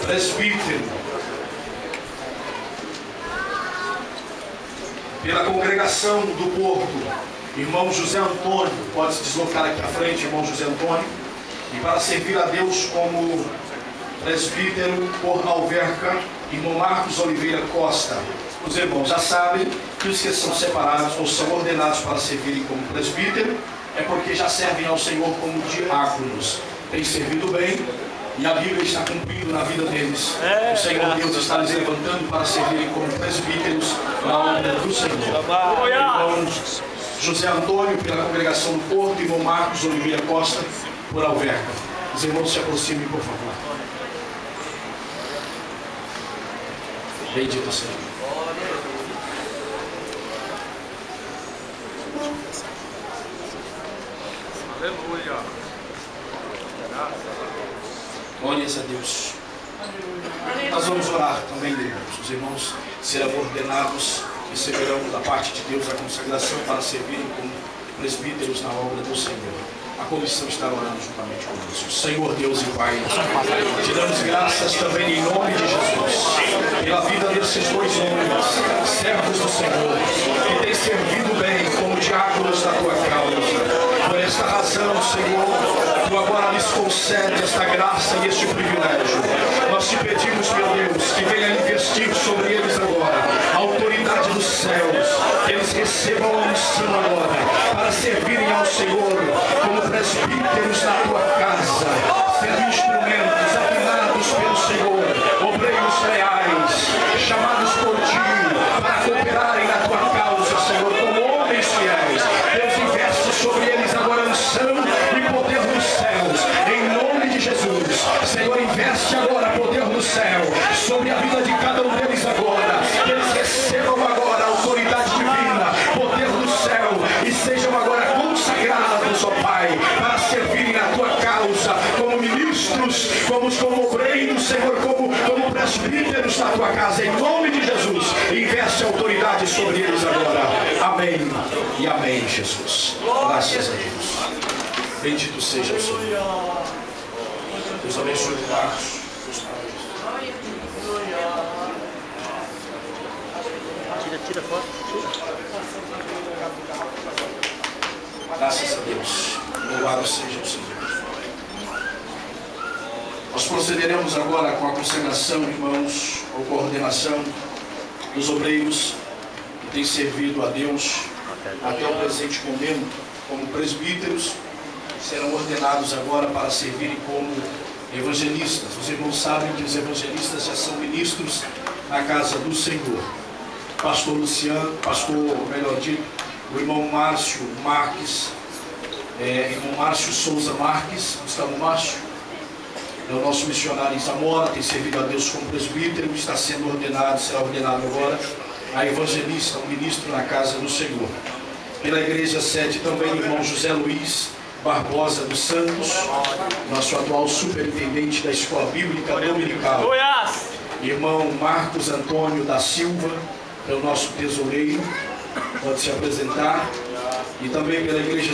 presbítero, pela congregação do Porto, irmão José Antônio, pode se deslocar aqui à frente, irmão José Antônio, e para servir a Deus como presbítero por Alverca, irmão Marcos Oliveira Costa. Os irmãos já sabem que os que são separados ou são ordenados para servirem como presbítero é porque já servem ao Senhor como diáconos. Têm servido bem e a Bíblia está cumprindo na vida deles. O Senhor Deus está lhes levantando para servirem como presbíteros na obra do Senhor. Irmão José Antônio, pela congregação do Porto, irmão Marcos Oliveira Costa, por Alverca. Os irmãos se aproximem, por favor. Bendito seja. Aleluia. Glórias a Deus. Nós vamos orar também, irmãos. Os irmãos serão ordenados, receberão da parte de Deus a consagração para servirem como presbíteros na obra do Senhor. A comissão está orando juntamente conosco. Senhor Deus e Pai, te damos graças também em nome de Jesus, pela vida desses dois homens, servos do Senhor, que têm servido bem como diáconos da tua causa. Por esta razão, Senhor, tu agora lhes concede esta graça e este privilégio. Nós te pedimos, meu Deus, que venha investir sobre eles agora a autoridade dos céus, que eles recebam a unção agora para servirem ao Senhor como presbíteros na tua casa, sendo instrumentos afinados pelo Senhor, obreiros reais, chamados por ti para cooperarem na tua causa, Senhor, como homens fiéis. Deus, investe sobre eles agora unção e poder dos céus, em nome de Jesus. Senhor, investe agora poder do céu sobre a vida de cada um deles agora, que eles recebam agora a autoridade divina, poder do céu, e sejam agora consagrados, ó Pai, para servirem a tua causa como ministros, como obreiros, Senhor, como presbíteros da tua casa, em nome de Jesus. Investe a autoridade sobre eles agora. Amém e amém, Jesus. Graças a Deus. Bendito seja o Senhor. Deus abençoe o Marcos. Tira foto. Graças a Deus. Louvado seja o Senhor. Nós procederemos agora com a consagração, irmãos, ou coordenação dos obreiros que têm servido a Deus até o presente momento como presbíteros, serão ordenados agora para servirem como evangelistas. Os irmãos sabem que os evangelistas já são ministros na casa do Senhor. Pastor Luciano, melhor dito, o irmão Márcio Marques, irmão Márcio Souza Marques, Gustavo Márcio, é o nosso missionário em Zamora, tem servido a Deus como presbítero, está sendo ordenado, será ordenado agora a evangelista, um ministro na casa do Senhor. Pela igreja sede também o irmão José Luiz Barbosa dos Santos, nosso atual superintendente da Escola Bíblica Dominical. Irmão Marcos Antônio da Silva, é o nosso tesoureiro, pode se apresentar. E também pela igreja